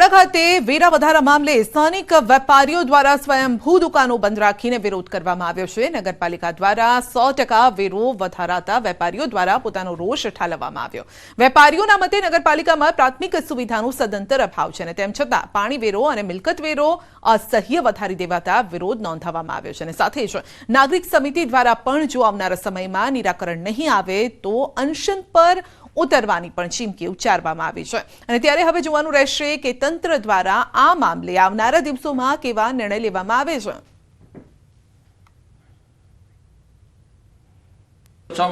બરવાળા ખાતે વેરા વધારા મામલે સ્થાનિક વેપારીઓ દ્વારા સ્વયંભૂ દુકાનો બંધ રાખીને વિરોધ કરવામાં આવ્યો છે। નગરપાલિકા દ્વારા 100% વેરો વધારાતા વેપારીઓ દ્વારા પોતાનો રોષ ઠાલવવામાં આવ્યો। વેપારીઓના મતે નગરપાલિકામાં પ્રાથમિક સુવિધાનો સદંતર અભાવ છે અને તેમ છતાં પાણી વેરો અને મિલકત વેરો અસહ્ય વધારી દેવાતા વિરોધ નોંધાવવામાં આવ્યો છે અને સાથે જ નાગરિક સમિતિ દ્વારા પણ જો આવનારા સમયમાં નિરાકરણ નહીં આવે તો અનશન પર ઉતરવાની પણ ચીમકી ઉચ્ચારવામાં આવી છે અને ત્યારે હવે જોવાનું રહેશે કે તંત્ર દ્વારા આ મામલે આવનારા દિવસોમાં કેવા નિર્ણય લેવામાં આવે છે।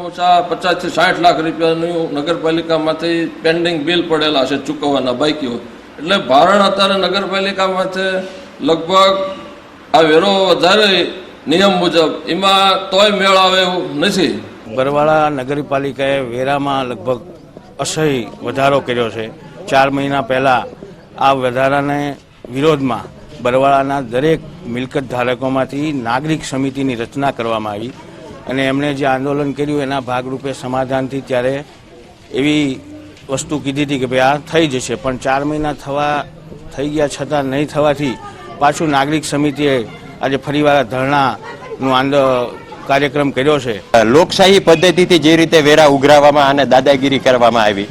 ઓછા 50 થી 60 લાખ રૂપિયાનું નગરપાલિકામાંથી પેન્ડિંગ બિલ પડેલા છે ચૂકવવાના બાકી હોય એટલે ભારણ અત્યારે નગરપાલિકામાંથી લગભગ આ વેરો વધારે નિયમ મુજબ એમાં તોય મેળ આવે એવું નથી। બરવાળા નગરપાલિકાએ વેરામાં લગભગ અસહ્ય વધારો કર્યો છે। 4 મહિના પહેલાં આ વધારાને વિરોધમાં બરવાળાના દરેક મિલકત ધારકોમાંથી નાગરિક સમિતિની રચના કરવામાં આવી અને એમણે જે આંદોલન કર્યું એના ભાગરૂપે સમાધાનથી ત્યારે એવી વસ્તુ કીધી હતી કે ભાઈ આ થઈ જશે, પણ 4 મહિના થઈ ગયા છતાં નહીં થવાથી પાછું નાગરિક સમિતિએ આજે ફરીવાર ધરણાનું કાર્યક્રમ કર્યો છે। લોકશાહી પદ્ધતિથી જે રીતે વેરા ઉઘરાવવામાં અને દાદાગીરી કરવામાં આવી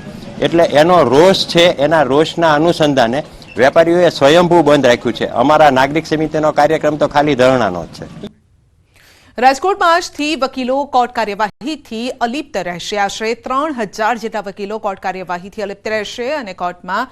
એટલે એનો રોષ છે, એના રોષના અનુસંધાને વેપારીઓએ સ્વયંભૂ બંધ રાખ્યું છે। અમારા નાગરિક સમિતિનો કાર્યક્રમ તો ખાલી ધરણાનો જ છે। રાજકોટમાં આજથી વકીલો કોર્ટ કાર્યવાહીથી અલિપ્ત રહેશે। આશરે 3000 જેટલા વકીલો કોર્ટ કાર્યવાહીથી અલિપ્ત રહેશે અને કોર્ટમાં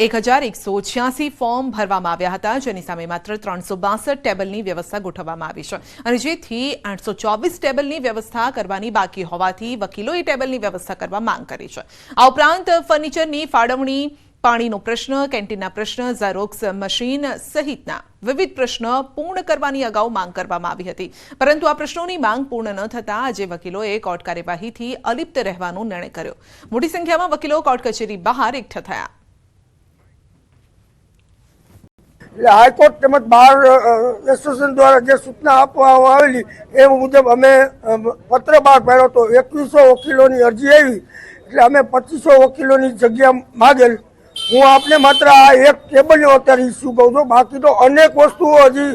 1186 ફોર્મ ભરવામાં આવ્યા હતા, જેની સામે માત્ર 362 ટેબલની વ્યવસ્થા ગોઠવવામાં આવી છે અને જેથી 824 ટેબલની વ્યવસ્થા કરવાની બાકી હોવાથી વકીલોએ ટેબલની વ્યવસ્થા કરવા માંગ કરી છે। આ ઉપરાંત ફર્નિચરની ફાળવણી, પાણીનો પ્રશ્ન, કેન્ટીનના પ્રશ્ન, ઝેરોક્સ મશીન સહિતના વિવિધ પ્રશ્નો પૂર્ણ કરવાની અગાઉ માંગ કરવામાં આવી હતી, પરંતુ આ પ્રશ્નોની માંગ પૂર્ણ ન થતાં આજે વકીલોએ કોર્ટ કાર્યવાહીથી અલિપ્ત રહેવાનો નિર્ણય કર્યો। મોટી સંખ્યામાં વકીલો કોર્ટ કચેરી બહાર એકઠા થયા। હાઈકોર્ટ તેમજ બાર એસોસિએશન દ્વારા જે સૂચના આપવામાં આવેલી એ મુજબ અમે પત્ર બહાર પાડ્યો હતો। 2100 વકીલોની અરજી આવી એટલે અમે 2500 વકીલોની જગ્યા માગેલ। હું આપને માત્ર આ એક ટેબલનો અત્યારે ઇસ્યુ કહું છું, બાકી તો અનેક વસ્તુઓ હજી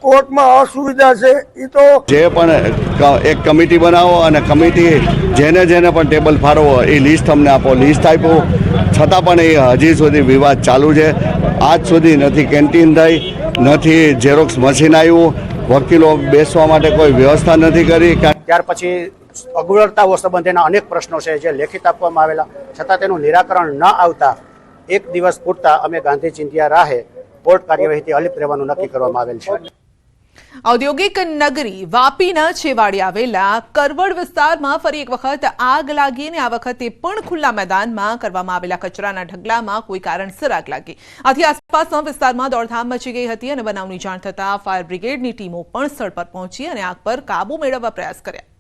કોર્ટમાં અસુવિધા છે। એ તો જે પણ એક કમિટી બનાવો અને કમિટી જેને પણ ટેબલ ફાળવો એ લિસ્ટ અમને આપો। લિસ્ટ આપ્યું છતાં પણ એ હજી સુધી વિવાદ ચાલુ છે। આજ સુધી નથી કેન્ટીન થઈ, નથી ઝેરોક્સ મશીન આવ્યું, વકીલો બેસવા માટે કોઈ વ્યવસ્થા નથી કરી। ત્યાર પછી અગવડતાઓ સંબંધેના અનેક પ્રશ્નો છે જે લેખિત આપવામાં આવેલા છતાં તેનું નિરાકરણ ન આવતા એક દિવસ પૂરતા અમે ગાંધી ચિંધ્યા રાહે કોર્ટ કાર્યવાહીથી અલિપ્ત રહેવાનું નક્કી કરવામાં આવેલ છે। ઔદ્યોગિક નગરી વાપીના છેવાડે આવેલા કરવડ વિસ્તારમાં ફરી એક વખત આગ લાગી અને આ વખતે પણ ખુલ્લા મેદાનમાં કરવામાં આવેલા કચરાના ઢગલામાં કોઈ કારણસર આગ લાગી। આથી આસપાસના વિસ્તારમાં દોડધામ મચી ગઈ હતી અને બનાવની જાણ થતાં ફાયર બ્રિગેડની ટીમો પણ સ્થળ પર પહોંચી અને આગ પર કાબુ મેળવવા પ્રયાસ કર્યા।